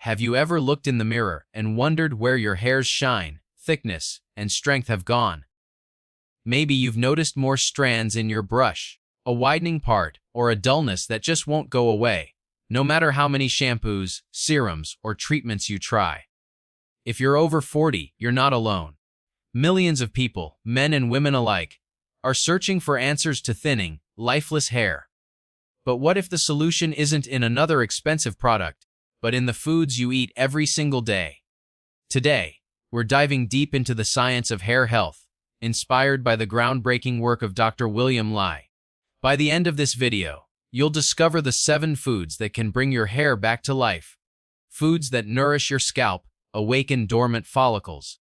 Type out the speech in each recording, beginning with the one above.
Have you ever looked in the mirror and wondered where your hair's shine, thickness, and strength have gone? Maybe you've noticed more strands in your brush, a widening part, or a dullness that just won't go away, no matter how many shampoos, serums, or treatments you try. If you're over 40, you're not alone. Millions of people, men and women alike, are searching for answers to thinning, lifeless hair. But what if the solution isn't in another expensive product, but in the foods you eat every single day? Today, we're diving deep into the science of hair health, inspired by the groundbreaking work of Dr. William Li. By the end of this video, you'll discover the 7 foods that can bring your hair back to life. Foods that nourish your scalp, awaken dormant follicles,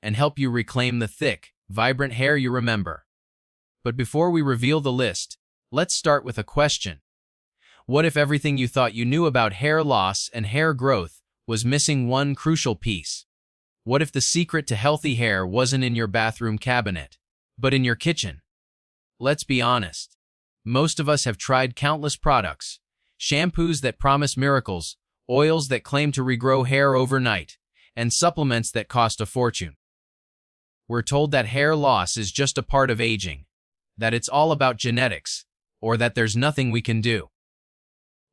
and help you reclaim the thick, vibrant hair you remember. But before we reveal the list, let's start with a question. What if everything you thought you knew about hair loss and hair growth was missing one crucial piece? What if the secret to healthy hair wasn't in your bathroom cabinet, but in your kitchen? Let's be honest. Most of us have tried countless products, shampoos that promise miracles, oils that claim to regrow hair overnight, and supplements that cost a fortune. We're told that hair loss is just a part of aging, that it's all about genetics, or that there's nothing we can do.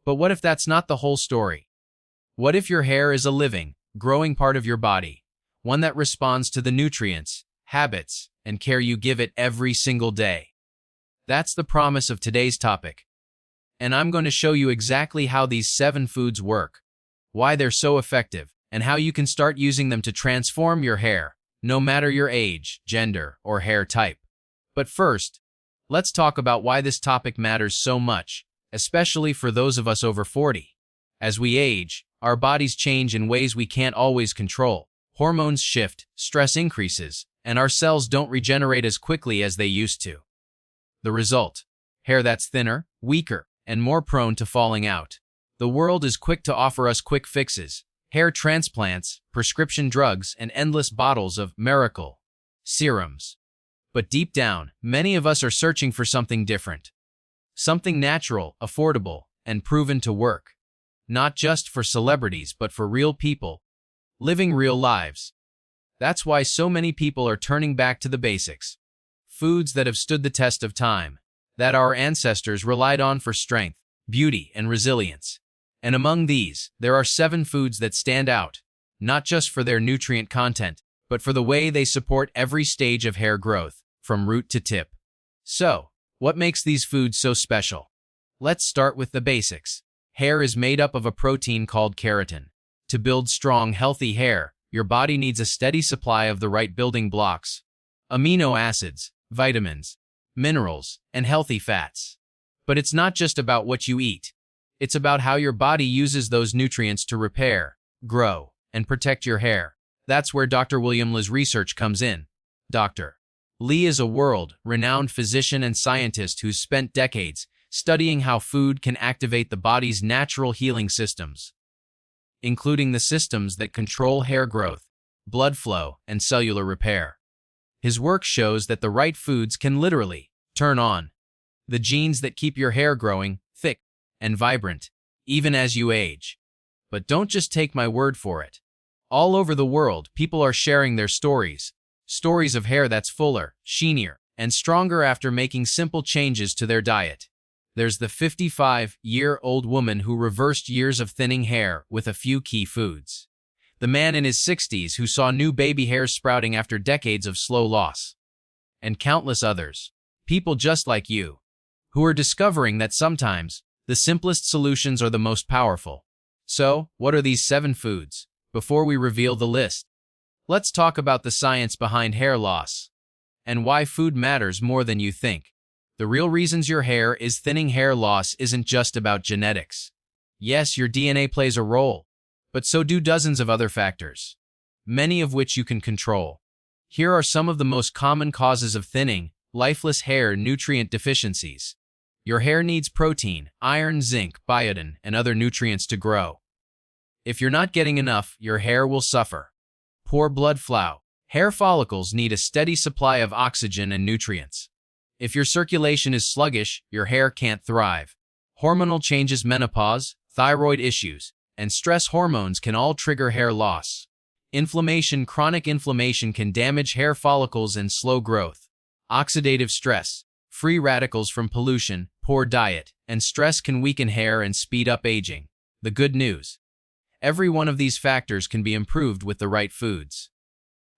But what if that's not the whole story? What if your hair is a living, growing part of your body, one that responds to the nutrients, habits, and care you give it every single day? That's the promise of today's topic. And I'm going to show you exactly how these 7 foods work, why they're so effective, and how you can start using them to transform your hair, no matter your age, gender, or hair type. But first, let's talk about why this topic matters so much, especially for those of us over 40. As we age, our bodies change in ways we can't always control. Hormones shift, stress increases, and our cells don't regenerate as quickly as they used to. The result: hair that's thinner, weaker, and more prone to falling out. The world is quick to offer us quick fixes: hair transplants, prescription drugs, and endless bottles of miracle serums. But deep down, many of us are searching for something different. Something natural, affordable, and proven to work. Not just for celebrities, but for real people, living real lives. That's why so many people are turning back to the basics. Foods that have stood the test of time, that our ancestors relied on for strength, beauty, and resilience. And among these, there are 7 foods that stand out, not just for their nutrient content, but for the way they support every stage of hair growth, from root to tip. So, what makes these foods so special? Let's start with the basics. Hair is made up of a protein called keratin. To build strong, healthy hair, your body needs a steady supply of the right building blocks: amino acids, vitamins, minerals, and healthy fats. But it's not just about what you eat. It's about how your body uses those nutrients to repair, grow, and protect your hair. That's where Dr. William Li's research comes in. Dr. Li is a world-renowned physician and scientist who's spent decades studying how food can activate the body's natural healing systems, including the systems that control hair growth, blood flow, and cellular repair. His work shows that the right foods can literally turn on the genes that keep your hair growing thick and vibrant, even as you age. But don't just take my word for it. All over the world, people are sharing their stories of hair that's fuller, sheenier, and stronger after making simple changes to their diet. There's the 55-year-old woman who reversed years of thinning hair with a few key foods. The man in his 60s who saw new baby hairs sprouting after decades of slow loss. And countless others, people just like you, who are discovering that sometimes the simplest solutions are the most powerful. So, what are these 7 foods? Before we reveal the list, let's talk about the science behind hair loss and why food matters more than you think. The real reasons your hair is thinning: hair loss isn't just about genetics. Yes, your DNA plays a role, but so do dozens of other factors, many of which you can control. Here are some of the most common causes of thinning: lifeless hair, nutrient deficiencies. Your hair needs protein, iron, zinc, biotin, and other nutrients to grow. If you're not getting enough, your hair will suffer. Poor blood flow. Hair follicles need a steady supply of oxygen and nutrients. If your circulation is sluggish, your hair can't thrive. Hormonal changes, menopause, thyroid issues, and stress hormones can all trigger hair loss. Inflammation, chronic inflammation can damage hair follicles and slow growth. Oxidative stress, free radicals from pollution, poor diet, and stress can weaken hair and speed up aging. The good news: every one of these factors can be improved with the right foods.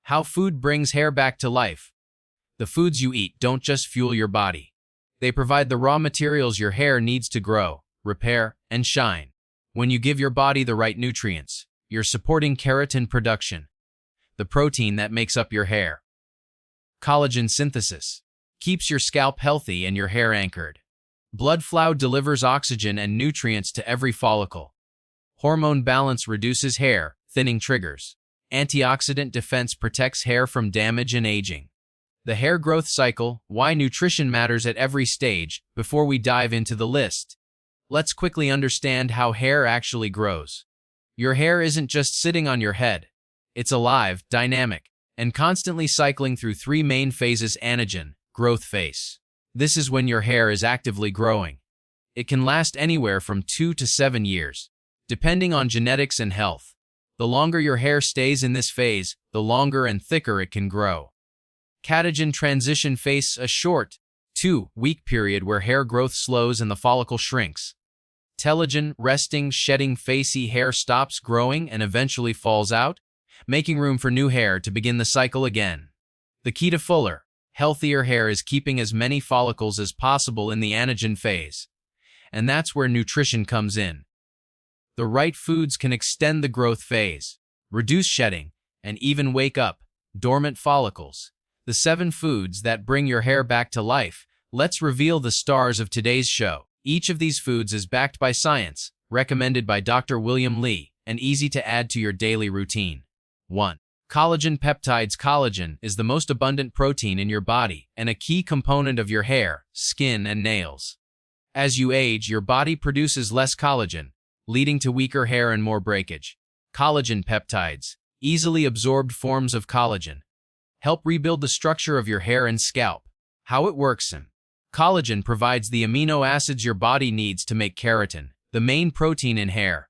How food brings hair back to life. The foods you eat don't just fuel your body. They provide the raw materials your hair needs to grow, repair, and shine. When you give your body the right nutrients, you're supporting keratin production, the protein that makes up your hair. Collagen synthesis keeps your scalp healthy and your hair anchored. Blood flow delivers oxygen and nutrients to every follicle. Hormone balance reduces hair thinning triggers. Antioxidant defense protects hair from damage and aging. The hair growth cycle, why nutrition matters at every stage. Before we dive into the list, let's quickly understand how hair actually grows. Your hair isn't just sitting on your head. It's alive, dynamic, and constantly cycling through three main phases: anagen, growth phase. This is when your hair is actively growing. It can last anywhere from 2 to 7 years, depending on genetics and health. The longer your hair stays in this phase, the longer and thicker it can grow. Catagen transition phase, a short, 2-week period where hair growth slows and the follicle shrinks. Telogen, resting, shedding phase, hair stops growing and eventually falls out, making room for new hair to begin the cycle again. The key to fuller, healthier hair is keeping as many follicles as possible in the anagen phase. And that's where nutrition comes in. The right foods can extend the growth phase, reduce shedding, and even wake up dormant follicles. The 7 foods that bring your hair back to life. Let's reveal the stars of today's show. Each of these foods is backed by science, recommended by Dr. William Lee, and easy to add to your daily routine. 1. Collagen peptides. Collagen is the most abundant protein in your body and a key component of your hair, skin, and nails. As you age, your body produces less collagen, leading to weaker hair and more breakage. Collagen peptides, easily absorbed forms of collagen, help rebuild the structure of your hair and scalp. How it works. Collagen provides the amino acids your body needs to make keratin, the main protein in hair.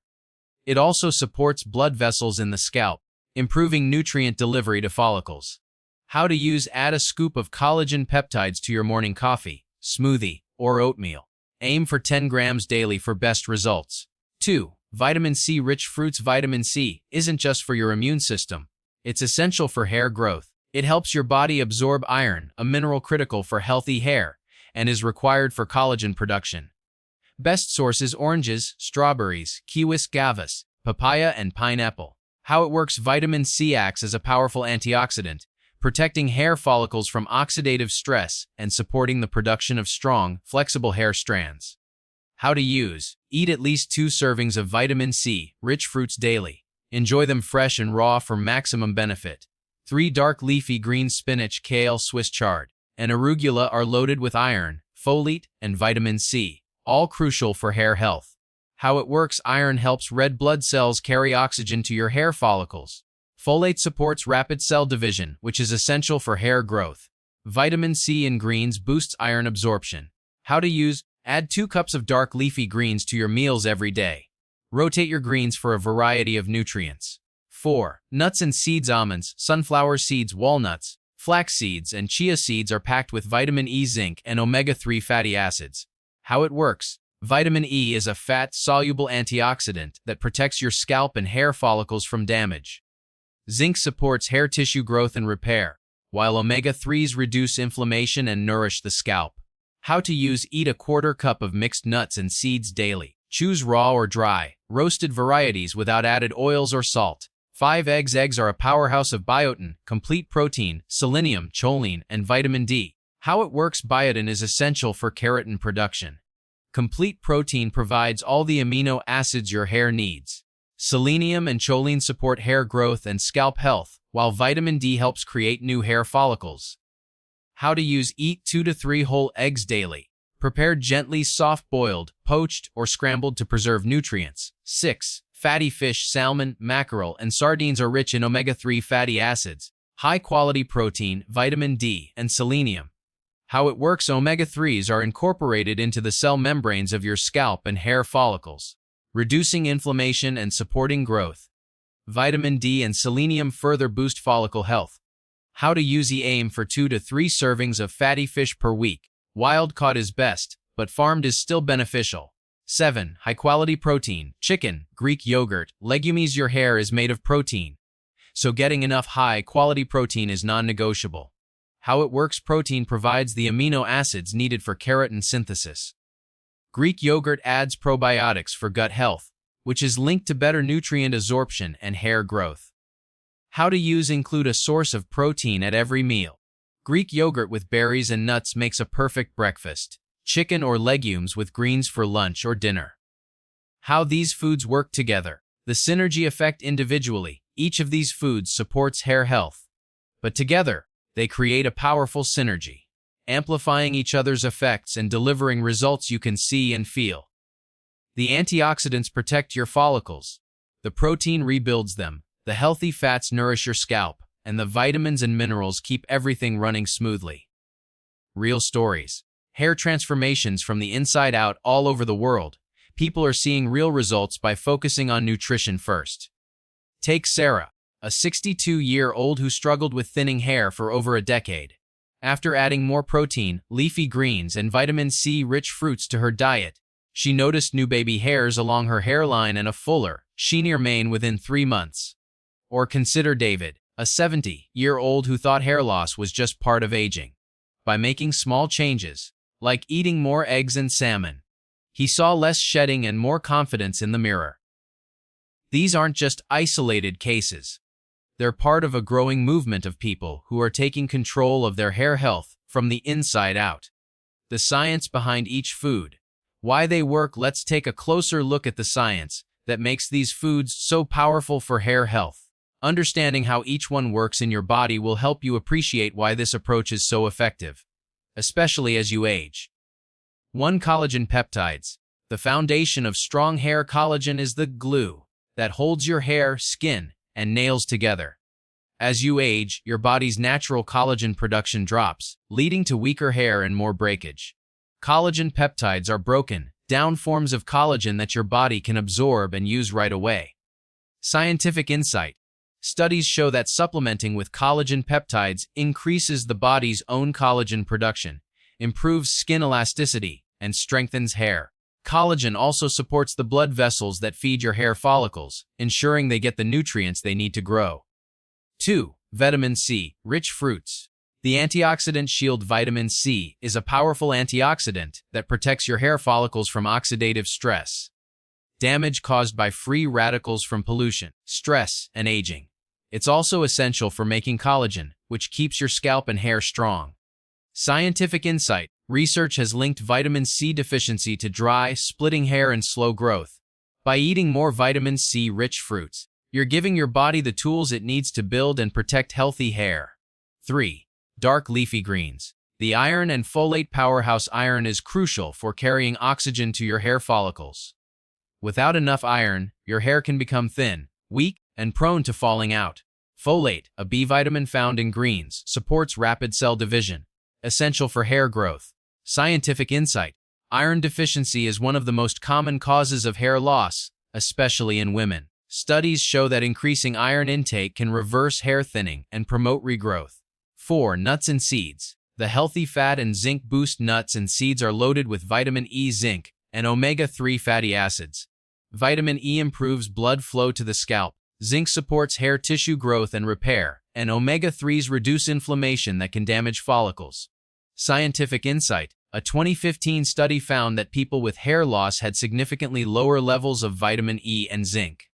It also supports blood vessels in the scalp, improving nutrient delivery to follicles. How to use: add a scoop of collagen peptides to your morning coffee, smoothie, or oatmeal. Aim for 10 grams daily for best results. 2. Vitamin C. Rich fruits. Vitamin C isn't just for your immune system. It's essential for hair growth. It helps your body absorb iron, a mineral critical for healthy hair, and is required for collagen production. Best sources: oranges, strawberries, kiwis, guavas, papaya, and pineapple. How it works: vitamin C acts as a powerful antioxidant, protecting hair follicles from oxidative stress and supporting the production of strong, flexible hair strands. How to use: eat at least 2 servings of vitamin C rich fruits daily. Enjoy them fresh and raw for maximum benefit. 3. Dark leafy greens. Spinach, kale, Swiss chard, and arugula are loaded with iron, folate, and vitamin C, all crucial for hair health. How it works: iron helps red blood cells carry oxygen to your hair follicles. Folate supports rapid cell division, which is essential for hair growth. Vitamin C in greens boosts iron absorption. How to use: add 2 cups of dark leafy greens to your meals every day. Rotate your greens for a variety of nutrients. 4. Nuts and seeds. Almonds, sunflower seeds, walnuts, flax seeds, and chia seeds are packed with vitamin E, zinc, and omega-3 fatty acids. How it works: vitamin E is a fat-soluble antioxidant that protects your scalp and hair follicles from damage. Zinc supports hair tissue growth and repair, while omega-3s reduce inflammation and nourish the scalp. How to use: eat a 1/4 cup of mixed nuts and seeds daily. Choose raw or dry, roasted varieties without added oils or salt. 5. Eggs. Eggs are a powerhouse of biotin, complete protein, selenium, choline, and vitamin D. How it works: biotin is essential for keratin production. Complete protein provides all the amino acids your hair needs. Selenium and choline support hair growth and scalp health, while vitamin D helps create new hair follicles. How to use: eat 2 to 3 whole eggs daily. Prepared gently, soft-boiled, poached, or scrambled to preserve nutrients. 6. Fatty fish. Salmon, mackerel, and sardines are rich in omega-3 fatty acids, high-quality protein, vitamin D, and selenium. How it works: omega-3s are incorporated into the cell membranes of your scalp and hair follicles. reducing inflammation and supporting growth. Vitamin D and selenium further boost follicle health. How to use aim for 2 to 3 servings of fatty fish per week. Wild caught is best, but farmed is still beneficial. 7. High-quality protein. Chicken, Greek yogurt, legumes. Your hair is made of protein, so getting enough high-quality protein is non-negotiable. How it works. Protein provides the amino acids needed for keratin synthesis. Greek yogurt adds probiotics for gut health, which is linked to better nutrient absorption and hair growth. How to use. Include a source of protein at every meal. Greek yogurt with berries and nuts makes a perfect breakfast. Chicken or legumes with greens for lunch or dinner. How these foods work together. The synergy effect. Individually, each of these foods supports hair health, but together, they create a powerful synergy, amplifying each other's effects and delivering results you can see and feel. The antioxidants protect your follicles. The protein rebuilds them. The healthy fats nourish your scalp, and the vitamins and minerals keep everything running smoothly. Real stories. Hair transformations from the inside out. All over the world, people are seeing real results by focusing on nutrition first. Take Sarah, a 62-year-old who struggled with thinning hair for over a decade. After adding more protein, leafy greens, and vitamin C-rich fruits to her diet, she noticed new baby hairs along her hairline and a fuller, sheenier mane within 3 months. Or consider David, a 70-year-old who thought hair loss was just part of aging. By making small changes, like eating more eggs and salmon, he saw less shedding and more confidence in the mirror. These aren't just isolated cases. They're part of a growing movement of people who are taking control of their hair health from the inside out. The science behind each food. Why they work. Let's take a closer look at the science that makes these foods so powerful for hair health. Understanding how each one works in your body will help you appreciate why this approach is so effective, especially as you age. 1. Collagen peptides. The foundation of strong hair. Collagen is the glue that holds your hair, skin, and nails together. As you age, your body's natural collagen production drops, leading to weaker hair and more breakage. Collagen peptides are broken down forms of collagen that your body can absorb and use right away. Scientific insight. Studies show that supplementing with collagen peptides increases the body's own collagen production, improves skin elasticity, and strengthens hair. Collagen also supports the blood vessels that feed your hair follicles, ensuring they get the nutrients they need to grow. 2. Vitamin C. Rich fruits. The antioxidant shield. Vitamin C is a powerful antioxidant that protects your hair follicles from oxidative stress, damage caused by free radicals from pollution, stress, and aging. It's also essential for making collagen, which keeps your scalp and hair strong. Scientific insight. Research has linked vitamin C deficiency to dry, splitting hair and slow growth. By eating more vitamin C-rich fruits, you're giving your body the tools it needs to build and protect healthy hair. 3. Dark leafy greens. The iron and folate powerhouse. Iron is crucial for carrying oxygen to your hair follicles. Without enough iron, your hair can become thin, weak, and prone to falling out. Folate, a B vitamin found in greens, supports rapid cell division, essential for hair growth. Scientific insight. Iron deficiency is one of the most common causes of hair loss, especially in women. Studies show that increasing iron intake can reverse hair thinning and promote regrowth. 4. Nuts and seeds. The healthy fat and zinc boost. Nuts and seeds are loaded with vitamin E, zinc, and omega-3 fatty acids. Vitamin E improves blood flow to the scalp. Zinc supports hair tissue growth and repair, and omega-3s reduce inflammation that can damage follicles. Scientific insight. A 2015 study found that people with hair loss had significantly lower levels of vitamin E and zinc.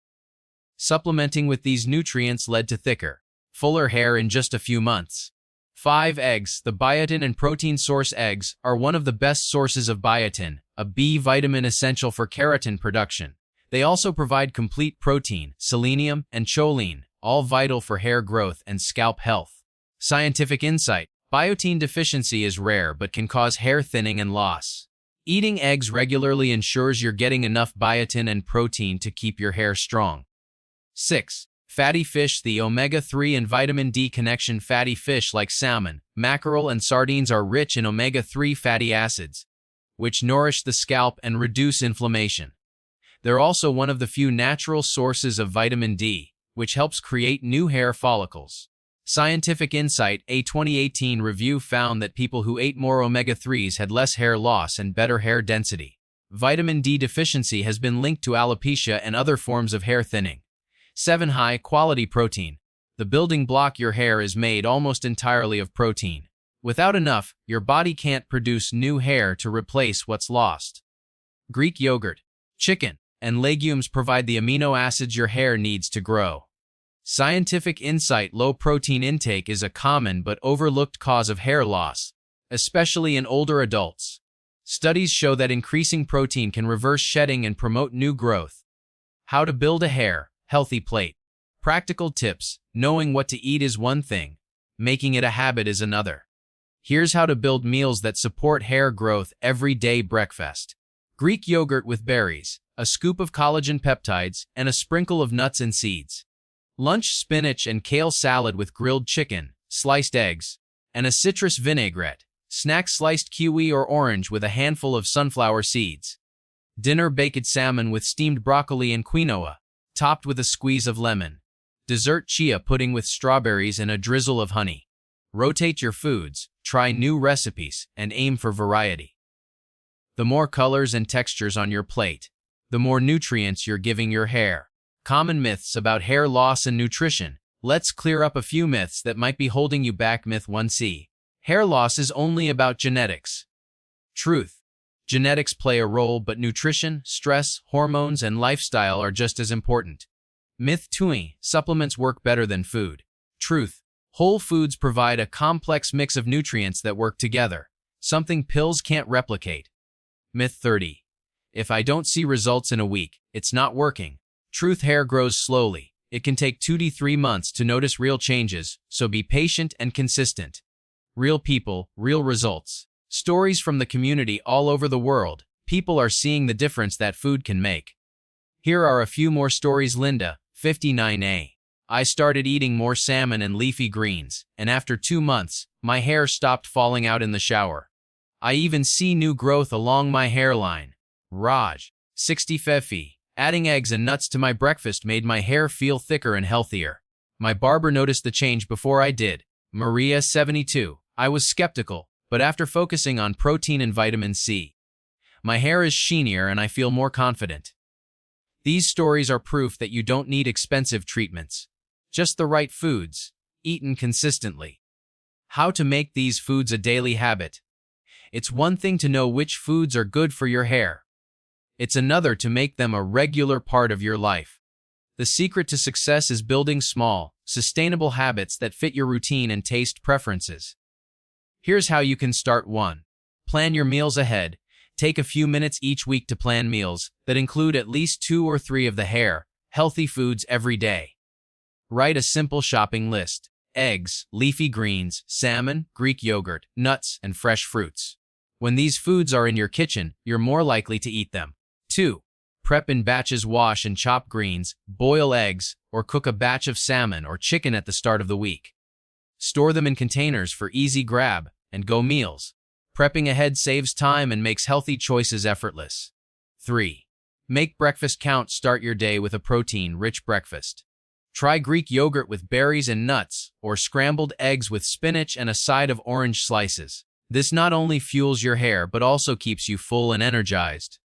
Supplementing with these nutrients led to thicker, fuller hair in just a few months. 5. Eggs. The biotin and protein source. Eggs are one of the best sources of biotin, a B vitamin essential for keratin production. They also provide complete protein, selenium, and choline, all vital for hair growth and scalp health. Scientific insight. Biotin deficiency is rare but can cause hair thinning and loss. Eating eggs regularly ensures you're getting enough biotin and protein to keep your hair strong. 6. Fatty fish. The omega-3 and vitamin D connection. Fatty fish like salmon, mackerel, and sardines are rich in omega-3 fatty acids, which nourish the scalp and reduce inflammation. They're also one of the few natural sources of vitamin D, which helps create new hair follicles. Scientific Insight, a 2018 review found that people who ate more omega-3s had less hair loss and better hair density. Vitamin D deficiency has been linked to alopecia and other forms of hair thinning. 7. High-quality protein. The building block your hair is made almost entirely of protein. Without enough, your body can't produce new hair to replace what's lost. Greek yogurt, chicken, and legumes provide the amino acids your hair needs to grow. Scientific Insight. Low protein intake is a common but overlooked cause of hair loss, especially in older adults. Studies show that increasing protein can reverse shedding and promote new growth. How to build a healthy plate. Practical tips. Knowing what to eat is one thing. Making it a habit is another. Here's how to build meals that support hair growth. Everyday breakfast. Greek yogurt with berries, a scoop of collagen peptides, and a sprinkle of nuts and seeds. Lunch. Spinach and kale salad with grilled chicken, sliced eggs, and a citrus vinaigrette. Snack. Sliced kiwi or orange with a handful of sunflower seeds. Dinner. Baked salmon with steamed broccoli and quinoa, topped with a squeeze of lemon. Dessert. Chia pudding with strawberries and a drizzle of honey. Rotate your foods, try new recipes, and aim for variety. The more colors and textures on your plate, the more nutrients you're giving your hair. Common myths about hair loss and nutrition. Let's clear up a few myths that might be holding you back. Myth 1C. Hair loss is only about genetics. Truth. Genetics play a role, but nutrition, stress, hormones, and lifestyle are just as important. Myth 2. Supplements work better than food. Truth. Whole foods provide a complex mix of nutrients that work together, something pills can't replicate. Myth 30. If I don't see results in a week, it's not working. Truth. Hair grows slowly. It can take 2 to 3 months to notice real changes, so be patient and consistent. Real people, real results. Stories from the community all over the world. People are seeing the difference that food can make. Here are a few more stories. Linda, 59A. I started eating more salmon and leafy greens, and after 2 months, my hair stopped falling out in the shower. I even see new growth along my hairline. Raj, 60. Adding eggs and nuts to my breakfast made my hair feel thicker and healthier. My barber noticed the change before I did. Maria, 72. I was skeptical, but after focusing on protein and vitamin C, my hair is sheenier and I feel more confident. These stories are proof that you don't need expensive treatments, just the right foods, eaten consistently. How to make these foods a daily habit. It's one thing to know which foods are good for your hair. It's another to make them a regular part of your life. The secret to success is building small, sustainable habits that fit your routine and taste preferences. Here's how you can start. 1. Plan your meals ahead. Take a few minutes each week to plan meals that include at least 2 or 3 of the healthy foods every day. Write a simple shopping list: eggs, leafy greens, salmon, Greek yogurt, nuts, and fresh fruits. When these foods are in your kitchen, you're more likely to eat them. 2. Prep in batches. Wash and chop greens, boil eggs, or cook a batch of salmon or chicken at the start of the week. Store them in containers for easy grab-and-go meals. Prepping ahead saves time and makes healthy choices effortless. 3. Make breakfast count. Start your day with a protein-rich breakfast. Try Greek yogurt with berries and nuts, or scrambled eggs with spinach and a side of orange slices. This not only fuels your hair but also keeps you full and energized.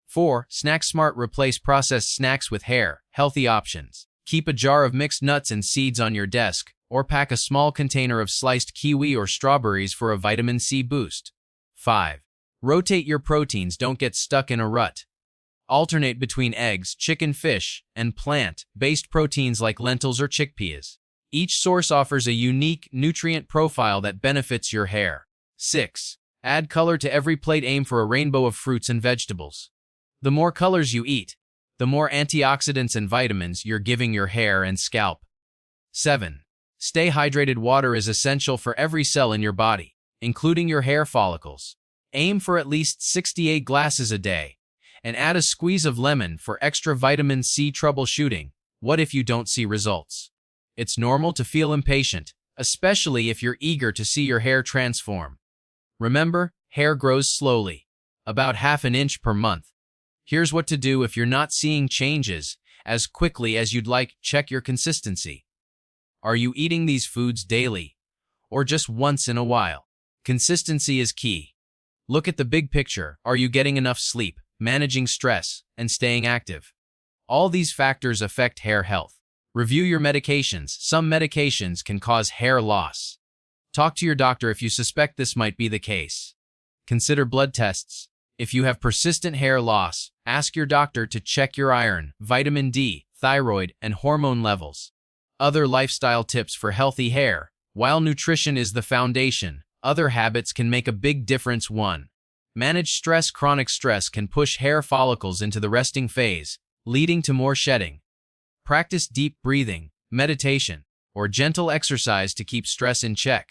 4. Snack smart. Replace processed snacks with healthy options. Keep a jar of mixed nuts and seeds on your desk, or pack a small container of sliced kiwi or strawberries for a vitamin C boost. 5. Rotate your proteins. Don't get stuck in a rut. Alternate between eggs, chicken, fish, and plant-based proteins like lentils or chickpeas. Each source offers a unique nutrient profile that benefits your hair. 6. Add color to every plate. Aim for a rainbow of fruits and vegetables. The more colors you eat, the more antioxidants and vitamins you're giving your hair and scalp. 7. Stay hydrated. Water is essential for every cell in your body, including your hair follicles. Aim for at least 68 glasses a day, and add a squeeze of lemon for extra vitamin C. Troubleshooting. What if you don't see results? It's normal to feel impatient, especially if you're eager to see your hair transform. Remember, hair grows slowly, about ½ an inch per month. Here's what to do if you're not seeing changes as quickly as you'd like. Check your consistency. Are you eating these foods daily or just once in a while? Consistency is key. Look at the big picture. Are you getting enough sleep, managing stress, and staying active? All these factors affect hair health. Review your medications. Some medications can cause hair loss. Talk to your doctor if you suspect this might be the case. Consider blood tests. If you have persistent hair loss, ask your doctor to check your iron, vitamin D, thyroid, and hormone levels. Other lifestyle tips for healthy hair. While nutrition is the foundation, other habits can make a big difference. 1. Manage stress. Chronic stress can push hair follicles into the resting phase, leading to more shedding. Practice deep breathing, meditation, or gentle exercise to keep stress in check.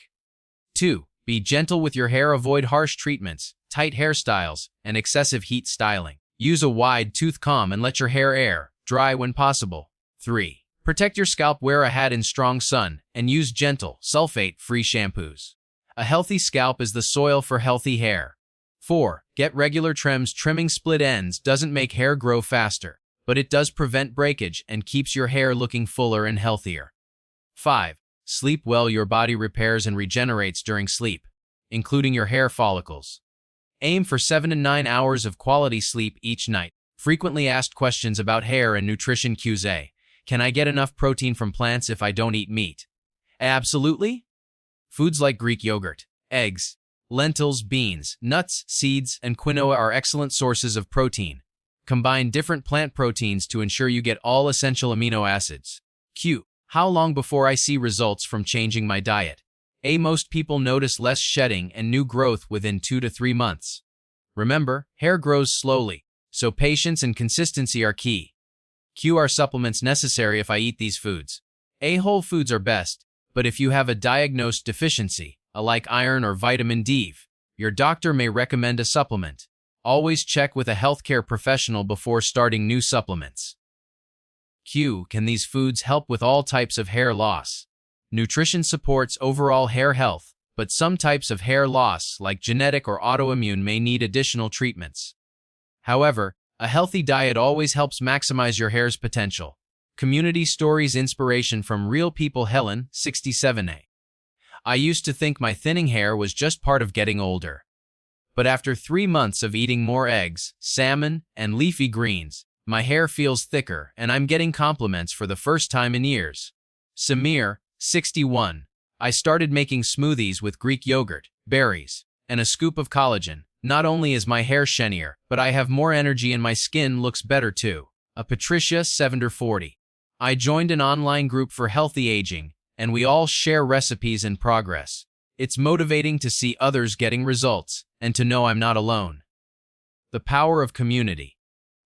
2. Be gentle with your hair. Avoid harsh treatments, tight hairstyles, and excessive heat styling. Use a wide tooth comb and let your hair air dry when possible. 3. Protect your scalp. Wear a hat in strong sun and use gentle, sulfate-free shampoos. A healthy scalp is the soil for healthy hair. 4. Get regular trims. Trimming split ends doesn't make hair grow faster, but it does prevent breakage and keeps your hair looking fuller and healthier. 5. Sleep well. Your body repairs and regenerates during sleep, including your hair follicles. Aim for 7 to 9 hours of quality sleep each night. Frequently asked questions about hair and nutrition. Q&A. Can I get enough protein from plants if I don't eat meat? Absolutely. Foods like Greek yogurt, eggs, lentils, beans, nuts, seeds, and quinoa are excellent sources of protein. Combine different plant proteins to ensure you get all essential amino acids. Q. How long before I see results from changing my diet? A. Most people notice less shedding and new growth within 2 to 3 months. Remember, hair grows slowly, so patience and consistency are key. Q. Are supplements necessary if I eat these foods? A. Whole foods are best, but if you have a diagnosed deficiency, like iron or vitamin D, your doctor may recommend a supplement. Always check with a healthcare professional before starting new supplements. Q. Can these foods help with all types of hair loss? Nutrition supports overall hair health, but some types of hair loss, like genetic or autoimmune, may need additional treatments. However, a healthy diet always helps maximize your hair's potential. Community stories. Inspiration from real people. Helen, 67A. I used to think my thinning hair was just part of getting older. But after 3 months of eating more eggs, salmon, and leafy greens, my hair feels thicker and I'm getting compliments for the first time in years. Samir, 61. I started making smoothies with Greek yogurt, berries, and a scoop of collagen. Not only is my hair shinier, but I have more energy and my skin looks better too. A Patricia, 70-40. I joined an online group for healthy aging, and we all share recipes and progress. It's motivating to see others getting results, and to know I'm not alone. The power of community.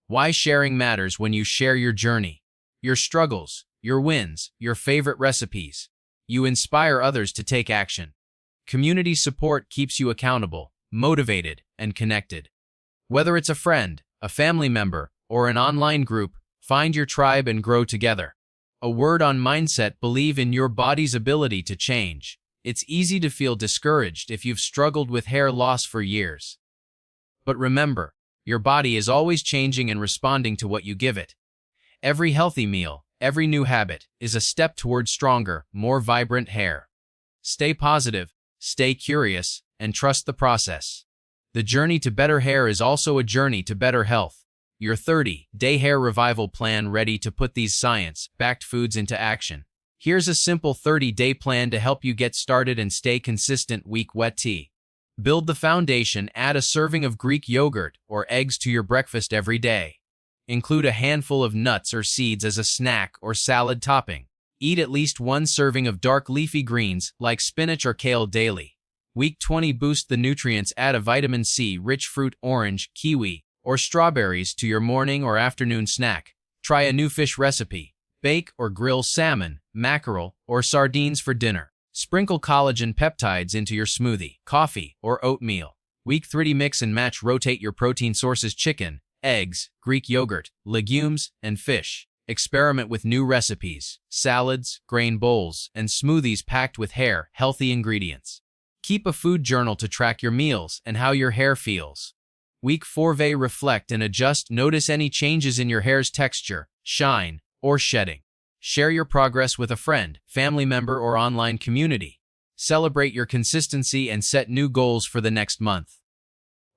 Why sharing matters. When you share your journey, your struggles, your wins, your favorite recipes, you inspire others to take action. Community support keeps you accountable, motivated, and connected. Whether it's a friend, a family member, or an online group, find your tribe and grow together. A word on mindset. Believe in your body's ability to change. It's easy to feel discouraged if you've struggled with hair loss for years. But remember, your body is always changing and responding to what you give it. Every healthy meal, every new habit, is a step toward stronger, more vibrant hair. Stay positive, stay curious, and trust the process. The journey to better hair is also a journey to better health. Your 30-day hair revival plan. Ready to put these science-backed foods into action? Here's a simple 30-day plan to help you get started and stay consistent. Week. Wet tea. Build the foundation. Add a serving of Greek yogurt or eggs to your breakfast every day. Include a handful of nuts or seeds as a snack or salad topping. Eat at least 1 serving of dark leafy greens like spinach or kale daily. Week 20. Boost the nutrients. Add a vitamin C-rich fruit, orange, kiwi, or strawberries to your morning or afternoon snack. Try a new fish recipe. Bake or grill salmon, mackerel, or sardines for dinner. Sprinkle collagen peptides into your smoothie, coffee, or oatmeal. Week 30. Mix and match. Rotate your protein sources: chicken, eggs, Greek yogurt, legumes, and fish. Experiment with new recipes, salads, grain bowls, and smoothies packed with healthy ingredients. Keep a food journal to track your meals and how your hair feels. Week 4. Reflect and adjust. Notice any changes in your hair's texture, shine, or shedding. Share your progress with a friend, family member, or online community. Celebrate your consistency and set new goals for the next month.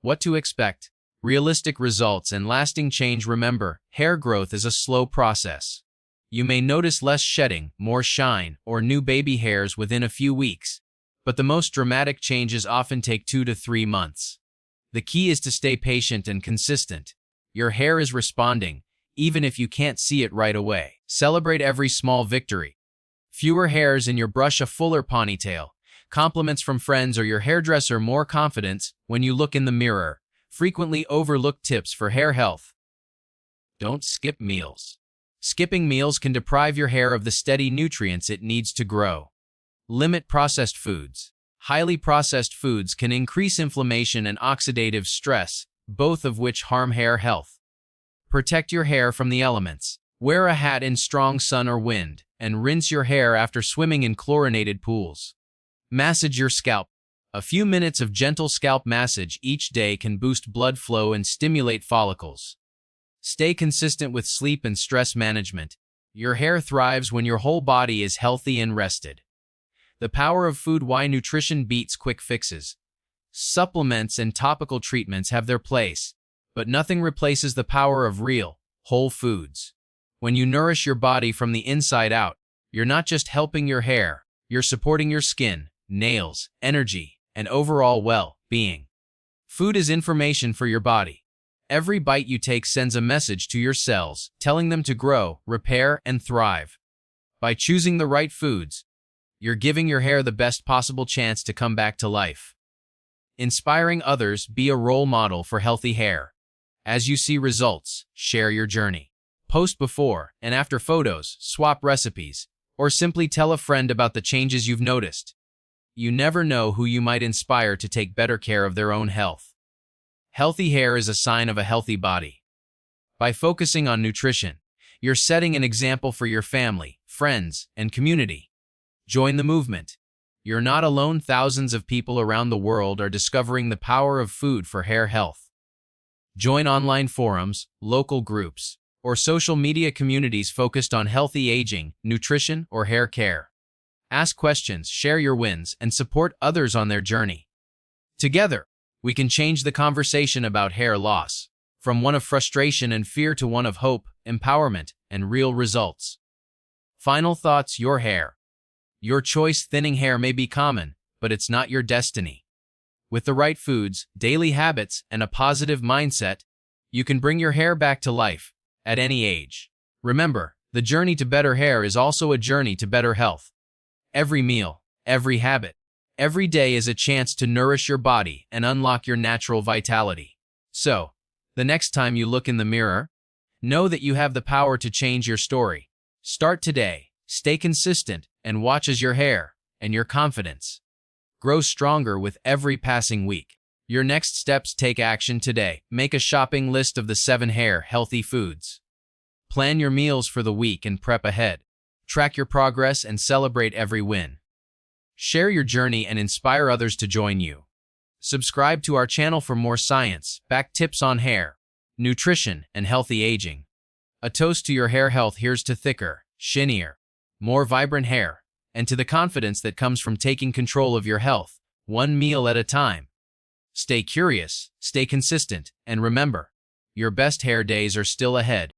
What to expect? Realistic results and lasting change. Remember, hair growth is a slow process. You may notice less shedding, more shine, or new baby hairs within a few weeks, but the most dramatic changes often take 2 to 3 months. The key is to stay patient and consistent. Your hair is responding, even if you can't see it right away. Celebrate every small victory. Fewer hairs in your brush, a fuller ponytail, compliments from friends or your hairdresser, more confidence when you look in the mirror. Frequently overlooked tips for hair health. Don't skip meals. Skipping meals can deprive your hair of the steady nutrients it needs to grow. Limit processed foods. Highly processed foods can increase inflammation and oxidative stress, both of which harm hair health. Protect your hair from the elements. Wear a hat in strong sun or wind, and rinse your hair after swimming in chlorinated pools. Massage your scalp. A few minutes of gentle scalp massage each day can boost blood flow and stimulate follicles. Stay consistent with sleep and stress management. Your hair thrives when your whole body is healthy and rested. The power of food. Why nutrition beats quick fixes. Supplements and topical treatments have their place, but nothing replaces the power of real, whole foods. When you nourish your body from the inside out, you're not just helping your hair, you're supporting your skin, nails, energy, and overall well-being. Food is information for your body. Every bite you take sends a message to your cells, telling them to grow, repair, and thrive. By choosing the right foods, you're giving your hair the best possible chance to come back to life. Inspiring others. Be a role model for healthy hair. As you see results, share your journey. Post before and after photos, swap recipes, or simply tell a friend about the changes you've noticed. You never know who you might inspire to take better care of their own health. Healthy hair is a sign of a healthy body. By focusing on nutrition, you're setting an example for your family, friends, and community. Join the movement. You're not alone. Thousands of people around the world are discovering the power of food for hair health. Join online forums, local groups, or social media communities focused on healthy aging, nutrition, or hair care. Ask questions, share your wins, and support others on their journey. Together, we can change the conversation about hair loss, from one of frustration and fear to one of hope, empowerment, and real results. Final thoughts. Your hair. Your choice. Thinning hair may be common, but it's not your destiny. With the right foods, daily habits, and a positive mindset, you can bring your hair back to life at any age. Remember, the journey to better hair is also a journey to better health. Every meal, every habit, every day is a chance to nourish your body and unlock your natural vitality. So, the next time you look in the mirror, know that you have the power to change your story. Start today, stay consistent, and watch as your hair and your confidence grow stronger with every passing week. Your next steps. Take action today. Make a shopping list of the 7 hair healthy foods. Plan your meals for the week and prep ahead. Track your progress and celebrate every win. Share your journey and inspire others to join you. Subscribe to our channel for more science-backed tips on hair, nutrition, and healthy aging. A toast to your hair health. Here's to thicker, shinier, more vibrant hair, and to the confidence that comes from taking control of your health, one meal at a time. Stay curious, stay consistent, and remember, your best hair days are still ahead.